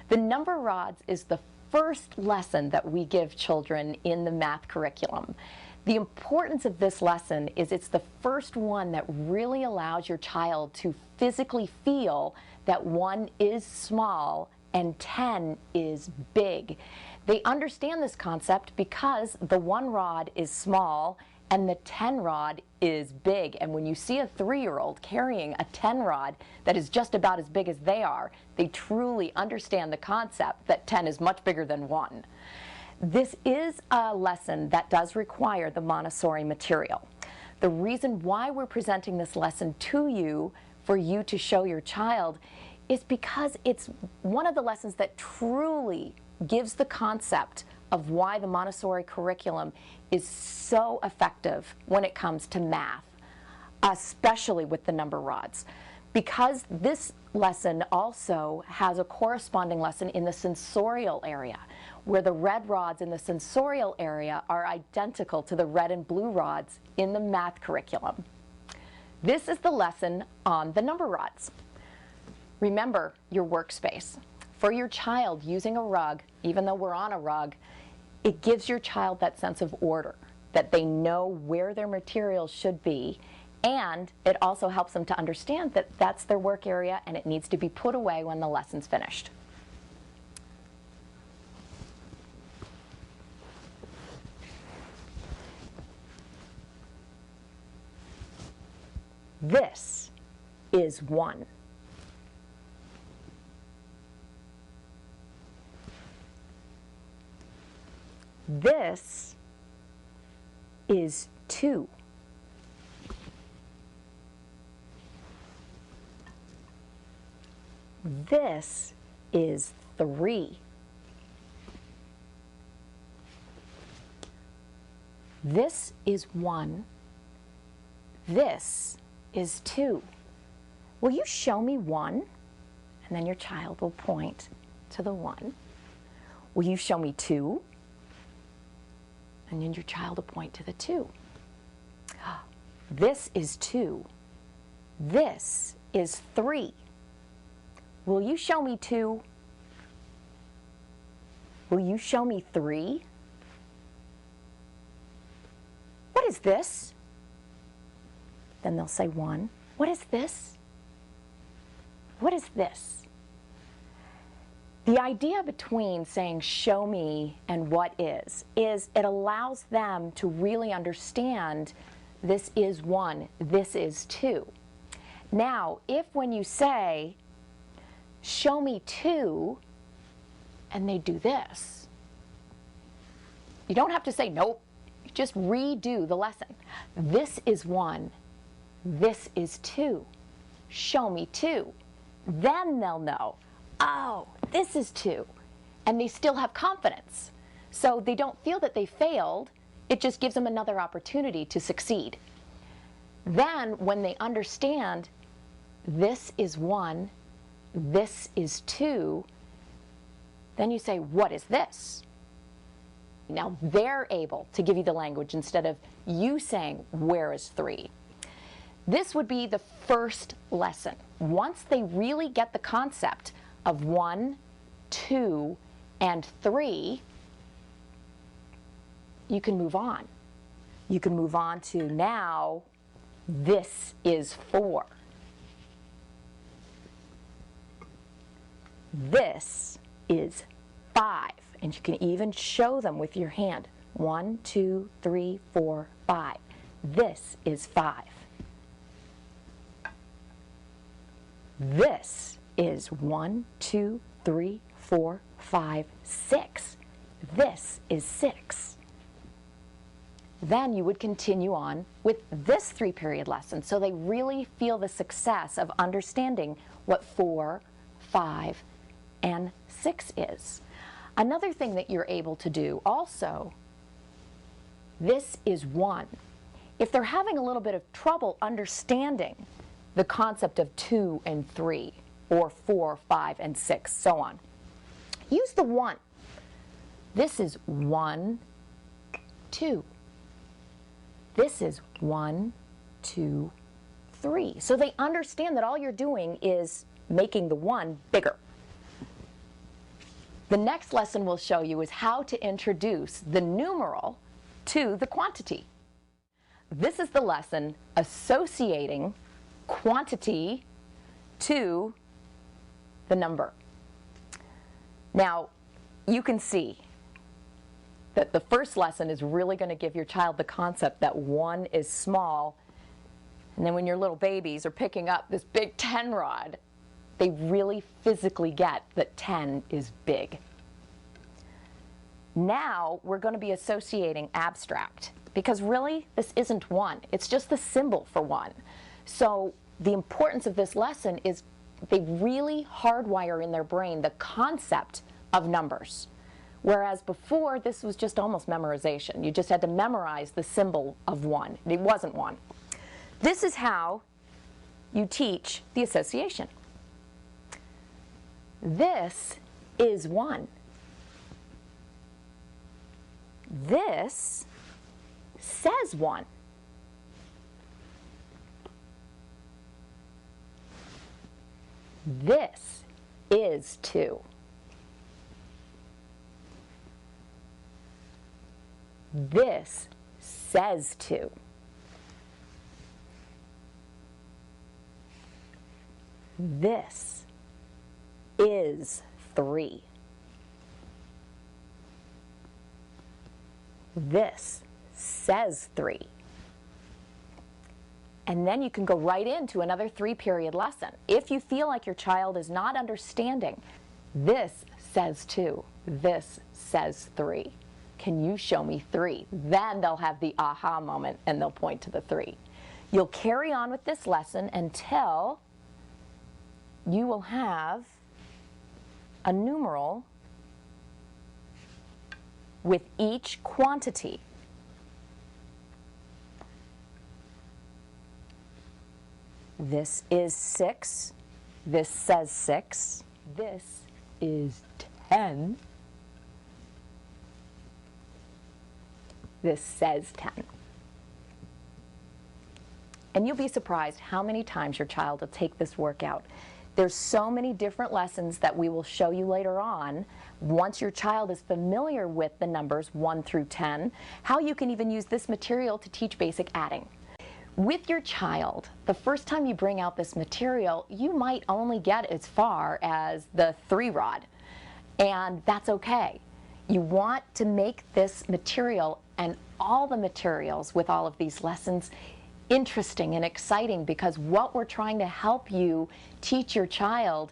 The number rods is the first lesson that we give children in the math curriculum. The importance of this lesson is it's the first one that really allows your child to physically feel that 1 is small and 10 is big. They understand this concept because the 1 rod is small and the 10 rod is big. And when you see a 3-year-old carrying a 10 rod that is just about as big as they are, they truly understand the concept that 10 is much bigger than 1. This is a lesson that does require the Montessori material. The reason why we're presenting this lesson to you, for you to show your child, is because it's one of the lessons that truly gives the concept of why the Montessori curriculum is so effective when it comes to math, especially with the number rods. Because this lesson also has a corresponding lesson in the sensorial area, where the red rods in the sensorial area are identical to the red and blue rods in the math curriculum. This is the lesson on the number rods. Remember your workspace. For your child, using a rug, even though we're on a rug, it gives your child that sense of order, that they know where their materials should be, and it also helps them to understand that that's their work area and it needs to be put away when the lesson's finished. This is 1. This is 2. This is 3. This is 1. This is 2. Will you show me 1? And then your child will point to the 1. Will you show me 2? And then your child will point to the 2. This is 2. This is 3. Will you show me 2? Will you show me 3? What is this? Then they'll say 1. What is this? What is this? The idea between saying show me and what is it allows them to really understand this is 1, this is 2. Now, if when you say show me 2 and they do this, you don't have to say nope, just redo the lesson. This is 1, this is 2. Show me 2. Then they'll know, oh, this is 2. And they still have confidence. So they don't feel that they failed. It just gives them another opportunity to succeed. Then when they understand this is 1, this is 2, then you say, what is this? Now they're able to give you the language instead of you saying, where is 3? This would be the first lesson. Once they really get the concept of 1, 2, and 3, you can move on. You can move on to now, this is 4. This is 5. And you can even show them with your hand. 1, 2, 3, 4, 5. This is 5. This is 1, 2, 3, 4, 5, 6. This is 6. Then you would continue on with this 3-period lesson so they really feel the success of understanding what 4, 5, and 6 is. Another thing that you're able to do also, this is 1. If they're having a little bit of trouble understanding the concept of 2 and 3, or 4, 5, and 6, so on, use the 1. This is 1, 2. This is 1, 2, 3. So they understand that all you're doing is making the 1 bigger. The next lesson we'll show you is how to introduce the numeral to the quantity. This is the lesson associating quantity to the number. Now, you can see that the first lesson is really going to give your child the concept that 1 is small, and then when your little babies are picking up this big 10 rod, they really physically get that 10 is big. Now we're going to be associating abstract, because really this isn't 1, it's just the symbol for 1. So the importance of this lesson is they really hardwire in their brain the concept of numbers. Whereas before, this was just almost memorization. You just had to memorize the symbol of 1. It wasn't 1. This is how you teach the association. This is 1. This says 1. This is 2. This says 2. This is 3. This says 3. And then you can go right into another 3-period lesson. If you feel like your child is not understanding, this says 2, this says 3. Can you show me 3? Then they'll have the aha moment and they'll point to the 3. You'll carry on with this lesson until you will have a numeral with each quantity. This is 6. This says 6. This is 10. This says 10. And you'll be surprised how many times your child will take this workout. There's so many different lessons that we will show you later on, once your child is familiar with the numbers 1 through 10, how you can even use this material to teach basic adding. With your child, the first time you bring out this material, you might only get as far as the 3 rod, and that's okay. You want to make this material and all the materials with all of these lessons interesting and exciting, because what we're trying to help you teach your child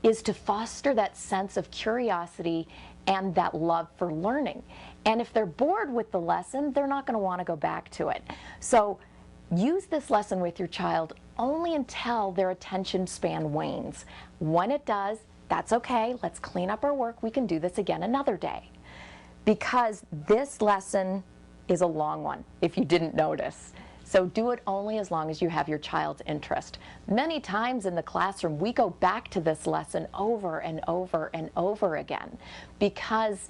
is to foster that sense of curiosity and that love for learning. And if they're bored with the lesson, they're not going to want to go back to it. So use this lesson with your child only until their attention span wanes. When it does, that's okay. Let's clean up our work. We can do this again another day. Because this lesson is a long one, if you didn't notice. So do it only as long as you have your child's interest. Many times in the classroom, we go back to this lesson over and over and over again, because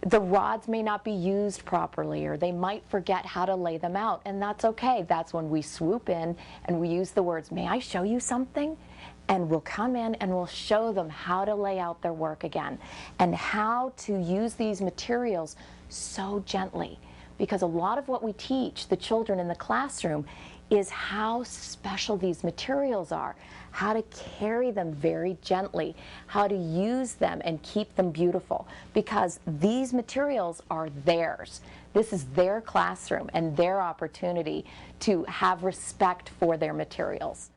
the rods may not be used properly, or they might forget how to lay them out, and that's okay. That's when we swoop in and we use the words, "May I show you something?" And we'll come in and we'll show them how to lay out their work again and how to use these materials so gently. Because a lot of what we teach the children in the classroom is how special these materials are, how to carry them very gently, how to use them and keep them beautiful, because these materials are theirs. This is their classroom and their opportunity to have respect for their materials.